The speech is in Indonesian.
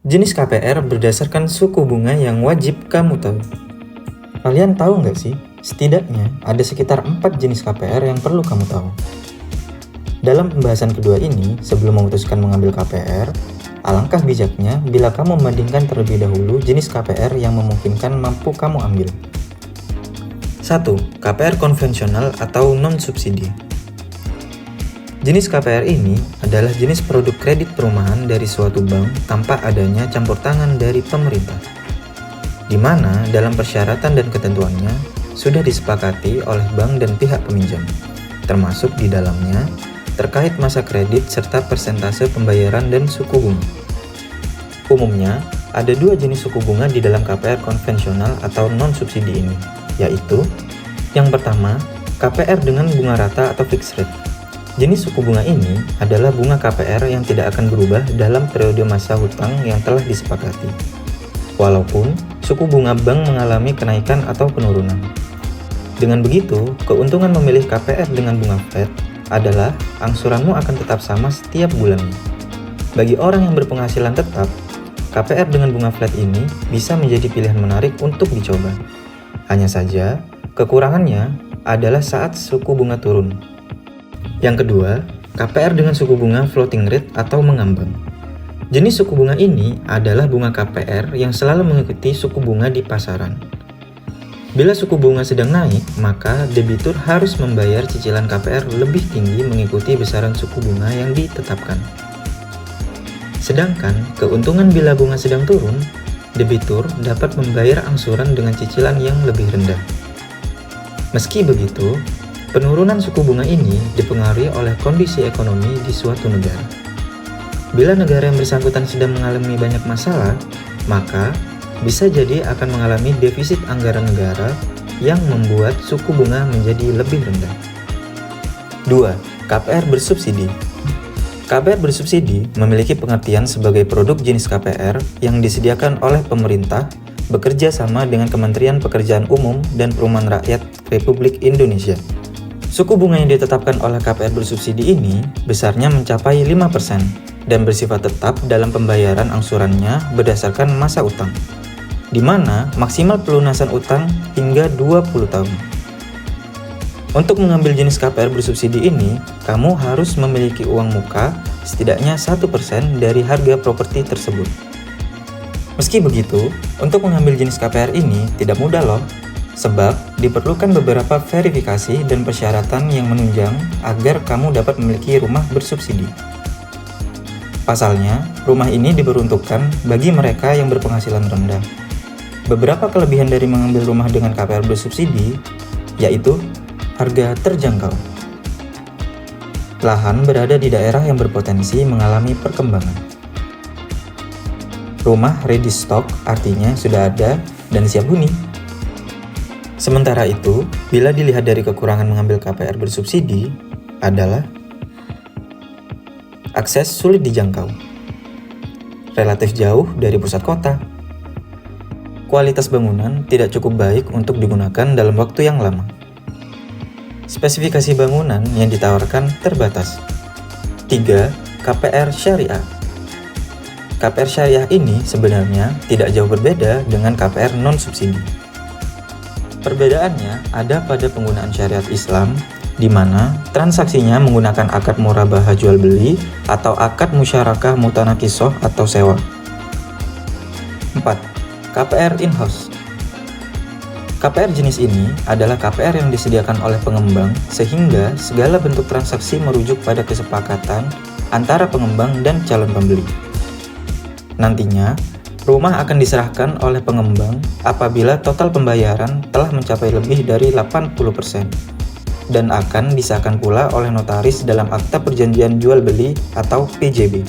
Jenis KPR berdasarkan suku bunga yang wajib kamu tahu. Kalian tahu nggak sih, setidaknya ada sekitar 4 jenis KPR yang perlu kamu tahu. Dalam pembahasan kedua ini, sebelum memutuskan mengambil KPR, alangkah bijaknya bila kamu membandingkan terlebih dahulu jenis KPR yang memungkinkan mampu kamu ambil. 1. KPR konvensional atau non-subsidi. Jenis KPR ini adalah jenis produk kredit perumahan dari suatu bank tanpa adanya campur tangan dari pemerintah, di mana dalam persyaratan dan ketentuannya sudah disepakati oleh bank dan pihak peminjam, termasuk di dalamnya terkait masa kredit serta persentase pembayaran dan suku bunga. Umumnya, ada 2 jenis suku bunga di dalam KPR konvensional atau non-subsidi ini, yaitu yang pertama, KPR dengan bunga rata atau fixed rate. Jenis suku bunga ini adalah bunga KPR yang tidak akan berubah dalam periode masa hutang yang telah disepakati, walaupun suku bunga bank mengalami kenaikan atau penurunan. Dengan begitu, keuntungan memilih KPR dengan bunga flat adalah angsuranmu akan tetap sama setiap bulannya. Bagi orang yang berpenghasilan tetap, KPR dengan bunga flat ini bisa menjadi pilihan menarik untuk dicoba. Hanya saja, kekurangannya adalah saat suku bunga turun. Yang kedua, KPR dengan suku bunga floating rate atau mengambang. Jenis suku bunga ini adalah bunga KPR yang selalu mengikuti suku bunga di pasaran. Bila suku bunga sedang naik, maka debitur harus membayar cicilan KPR lebih tinggi mengikuti besaran suku bunga yang ditetapkan. Sedangkan, keuntungan bila bunga sedang turun, debitur dapat membayar angsuran dengan cicilan yang lebih rendah. Meski begitu, penurunan suku bunga ini dipengaruhi oleh kondisi ekonomi di suatu negara. Bila negara yang bersangkutan sedang mengalami banyak masalah, maka bisa jadi akan mengalami defisit anggaran negara yang membuat suku bunga menjadi lebih rendah. 2. KPR bersubsidi. KPR bersubsidi memiliki pengertian sebagai produk jenis KPR yang disediakan oleh pemerintah bekerja sama dengan Kementerian Pekerjaan Umum dan Perumahan Rakyat Republik Indonesia. Suku bunga yang ditetapkan oleh KPR bersubsidi ini besarnya mencapai 5% dan bersifat tetap dalam pembayaran angsurannya berdasarkan masa utang, di mana maksimal pelunasan utang hingga 20 tahun. Untuk mengambil jenis KPR bersubsidi ini, kamu harus memiliki uang muka setidaknya 1% dari harga properti tersebut. Meski begitu, untuk mengambil jenis KPR ini tidak mudah loh, sebab diperlukan beberapa verifikasi dan persyaratan yang menunjang agar kamu dapat memiliki rumah bersubsidi. Pasalnya, rumah ini diperuntukkan bagi mereka yang berpenghasilan rendah. Beberapa kelebihan dari mengambil rumah dengan KPR bersubsidi, yaitu harga terjangkau. Lahan berada di daerah yang berpotensi mengalami perkembangan. Rumah ready stock artinya sudah ada dan siap huni. Sementara itu, bila dilihat dari kekurangan mengambil KPR bersubsidi adalah akses sulit dijangkau, relatif jauh dari pusat kota, kualitas bangunan tidak cukup baik untuk digunakan dalam waktu yang lama, spesifikasi bangunan yang ditawarkan terbatas. 3. KPR syariah. KPR syariah ini sebenarnya tidak jauh berbeda dengan KPR non-subsidi. Perbedaannya ada pada penggunaan syariat Islam, di mana transaksinya menggunakan akad murabah jual beli atau akad musyarakah mutanakisoh atau sewa. 4. KPR in-house. KPR jenis ini adalah KPR yang disediakan oleh pengembang sehingga segala bentuk transaksi merujuk pada kesepakatan antara pengembang dan calon pembeli. Nantinya, rumah akan diserahkan oleh pengembang apabila total pembayaran telah mencapai lebih dari 80% dan akan disahkan pula oleh notaris dalam akta perjanjian jual beli atau PJB.